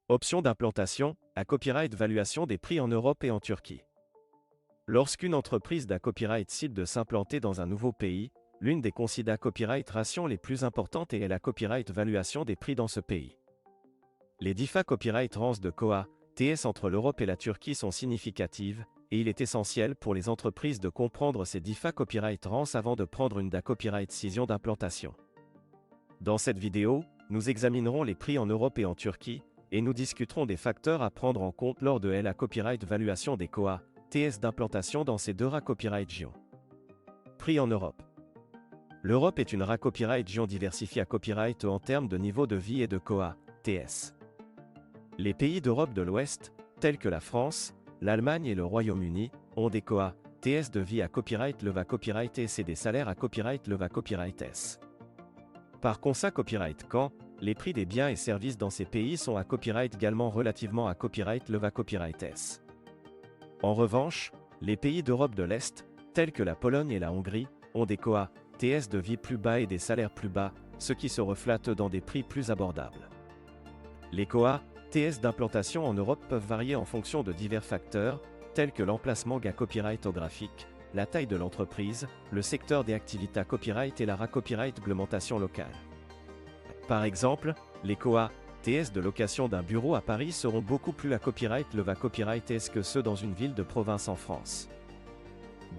Option d'implantation, à copyright valuation des prix en Europe et en Turquie. Lorsqu'une entreprise d'A copyright décide de s'implanter dans un nouveau pays, l'une des considérations copyright rations les plus importantes est la copyright valuation des prix dans ce pays. Les DIFA copyright rances de COA, TS entre l'Europe et la Turquie sont significatives, et il est essentiel pour les entreprises de comprendre ces DIFA copyright rances avant de prendre une DA copyright décision d'implantation. Dans cette vidéo, nous examinerons les prix en Europe et en Turquie, et nous discuterons des facteurs à prendre en compte lors de la copyright valuation des COA, TS d'implantation dans ces deux RA copyright régions. Prix en Europe. L'Europe est une RA copyright région diversifiée à copyright en termes de niveau de vie et de COA, TS. Les pays d'Europe de l'Ouest, tels que la France, l'Allemagne et le Royaume-Uni, ont des COA, TS de vie à copyright leva copyright S et des salaires à copyright leva copyright S. Par consa copyright quand, les prix des biens et services dans ces pays sont à copyright également relativement à copyright leva copyright S. En revanche, les pays d'Europe de l'Est, tels que la Pologne et la Hongrie, ont des COA, TS de vie plus bas et des salaires plus bas, ce qui se reflète dans des prix plus abordables. Les COA, TS d'implantation en Europe peuvent varier en fonction de divers facteurs, tels que l'emplacement à copyright géographique, la taille de l'entreprise, le secteur des activités à copyright et la RA copyright réglementation locale. Par exemple, les COA, TS de location d'un bureau à Paris seront beaucoup plus à copyright leva copyright S que ceux dans une ville de province en France.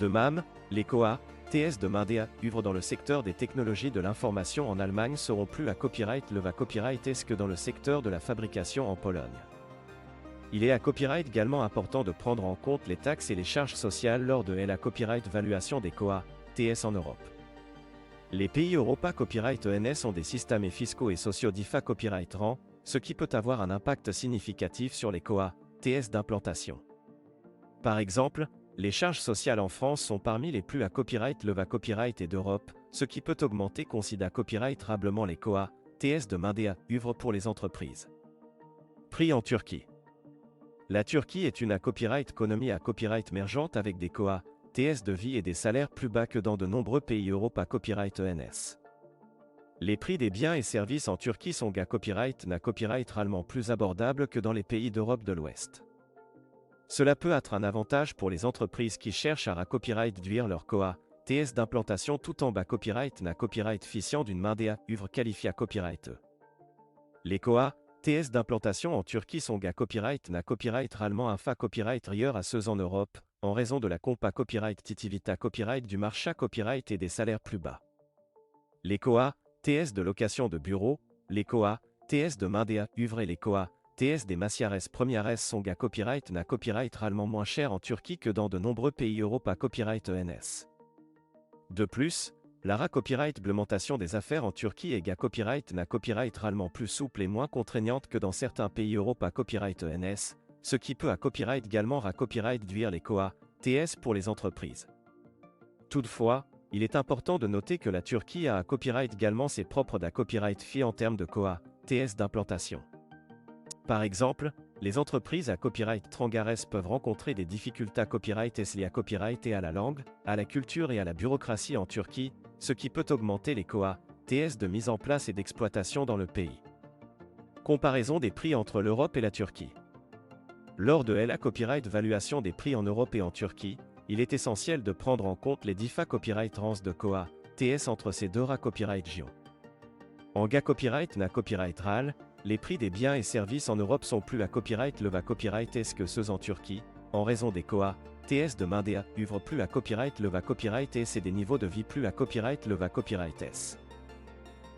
De même, les COA, TS de main-d'œuvre œuvre dans le secteur des technologies de l'information en Allemagne seront plus à copyright leva copyright S que dans le secteur de la fabrication en Pologne. Il est à copyright également important de prendre en compte les taxes et les charges sociales lors de la copyright valuation des COA, TS en Europe. Les pays Europa Copyright ENS ont des systèmes fiscaux et sociaux DIFA Copyright RAN, ce qui peut avoir un impact significatif sur les COA, TS d'implantation. Par exemple, les charges sociales en France sont parmi les plus à copyright leva copyright et d'Europe, ce qui peut augmenter considère copyright-rablement les COA, TS de main-d'œuvre œuvre pour les entreprises. Prix en Turquie. La Turquie est une à copyright économie à copyright émergente avec des COA, TS de vie et des salaires plus bas que dans de nombreux pays Europe à copyright ENS. Les prix des biens et services en Turquie sont à copyright na copyright réellement plus abordables que dans les pays d'Europe de l'Ouest. Cela peut être un avantage pour les entreprises qui cherchent à copyright réduire leur COA, TS d'implantation tout en bas copyright na copyright ficient d'une main-d'œuvre œuvre qualifiée à copyright E. Les COA, TS d'implantation en Turquie sont à copyright na copyright réellement un fa copyright rieur à ceux en Europe, en raison de la compa copyright titivita copyright du marché copyright et des salaires plus bas. Les COA, TS de location de bureaux, les COA, TS de main-d'œuvre œuvre et les COA, TS des Massiares Premiares sont à copyright na copyright réellement moins cher en Turquie que dans de nombreux pays Europe à copyright ENS. De plus, la RA copyright réglementation des affaires en Turquie est à copyright na copyright réellement plus souple et moins contraignante que dans certains pays Europe à copyright ENS, ce qui peut à copyright également RA copyright réduire les COA, TS pour les entreprises. Toutefois, il est important de noter que la Turquie a à copyright également ses propres DA copyright FI en termes de COA, TS d'implantation. Par exemple, les entreprises à copyright trangares peuvent rencontrer des difficultés à copyright liées à copyright et à la langue, à la culture et à la bureaucratie en Turquie, ce qui peut augmenter les COA, TS de mise en place et d'exploitation dans le pays. Comparaison des prix entre l'Europe et la Turquie. Lors de la copyright valuation des prix en Europe et en Turquie, il est essentiel de prendre en compte les DIFA copyright rances de COA, TS entre ces deux RA copyright régions. En GA copyright na copyright RAL, les prix des biens et services en Europe sont plus à copyright leva copyright S que ceux en Turquie, en raison des COA, TS de main-d'œuvre œuvre plus à copyright leva copyright S et des niveaux de vie plus à copyright leva copyright S.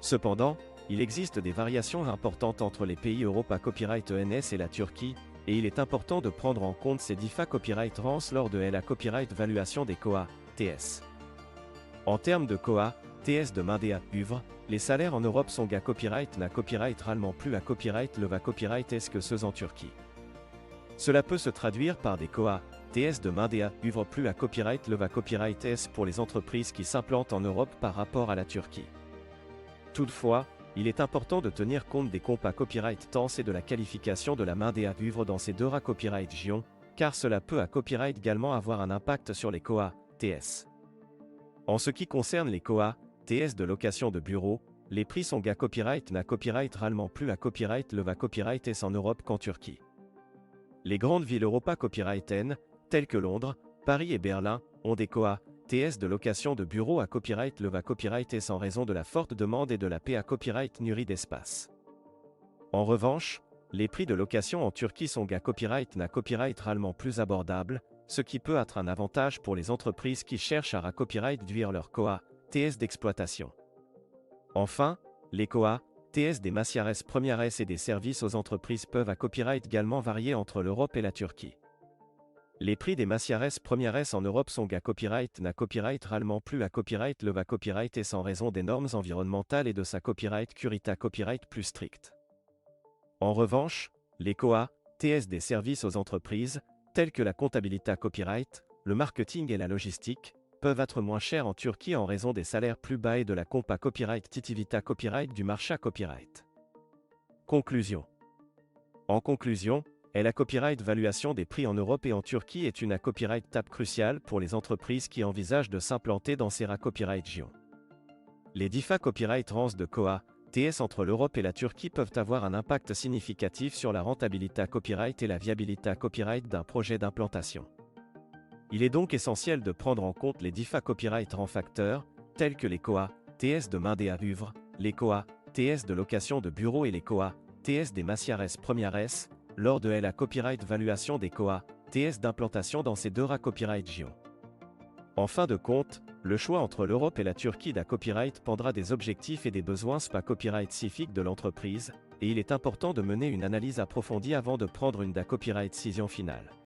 Cependant, il existe des variations importantes entre les pays Europe à copyright ENS et la Turquie, et il est important de prendre en compte ces DIFA copyright rances lors de la copyright valuation des COA, TS. En termes de COA, TS de main-d'œuvre œuvre, les salaires en Europe sont à copyright na copyright réellement plus à copyright leva copyright S que ceux en Turquie. Cela peut se traduire par des COA, TS de main-d'œuvre œuvre plus à copyright leva copyright S pour les entreprises qui s'implantent en Europe par rapport à la Turquie. Toutefois, il est important de tenir compte des compas copyright temps et de la qualification de la main-d'œuvre œuvre dans ces deux RA copyright régions, car cela peut à copyright également avoir un impact sur les COA, TS. En ce qui concerne les COA, TS de location de bureaux, les prix sont GA Copyright n'a Copyright rallement plus à Copyright le VA Copyright est en Europe qu'en Turquie. Les grandes villes Europa Copyright N, telles que Londres, Paris et Berlin, ont des COA, TS de location de bureaux à Copyright le VA Copyright est en raison de la forte demande et de la PA Copyright Nuri d'espace. En revanche, les prix de location en Turquie sont GA Copyright n'a Copyright rallement plus abordables, ce qui peut être un avantage pour les entreprises qui cherchent à copyright-duire leur COA, TS d'exploitation. Enfin, les COA, TS des Massiares Premiares et des services aux entreprises peuvent à Copyright également varier entre l'Europe et la Turquie. Les prix des Massiares Premiares en Europe sont GA Copyright n'a Copyright rallement plus à Copyright le VA Copyright est en raison des normes environnementales et de sa Copyright Curita Copyright plus stricte. En revanche, les COA, TS des services aux entreprises, tels que la comptabilité Copyright, le marketing et la logistique, peuvent être moins chers en Turquie en raison des salaires plus bas et de la compa Copyright Titivita Copyright du marché Copyright. Conclusion. En conclusion, la Copyright valuation des prix en Europe et en Turquie est une Copyright tape cruciale pour les entreprises qui envisagent de s'implanter dans ces Copyright régions. Les DIFA Copyright Rances de COA, TS entre l'Europe et la Turquie peuvent avoir un impact significatif sur la rentabilité Copyright et la viabilité Copyright d'un projet d'implantation. Il est donc essentiel de prendre en compte les DIFA Copyright Rances facteurs, tels que les COA, TS de main des vivre, les COA, TS de location de bureaux et les COA, TS des Massiares Premiares, lors de la Copyright valuation des COA, TS d'implantation dans ces deux Copyright régions. En fin de compte, le choix entre l'Europe et la Turquie d'un copyright dépendra des objectifs et des besoins copyright spécifiques de l'entreprise, et il est important de mener une analyse approfondie avant de prendre une copyright décision finale.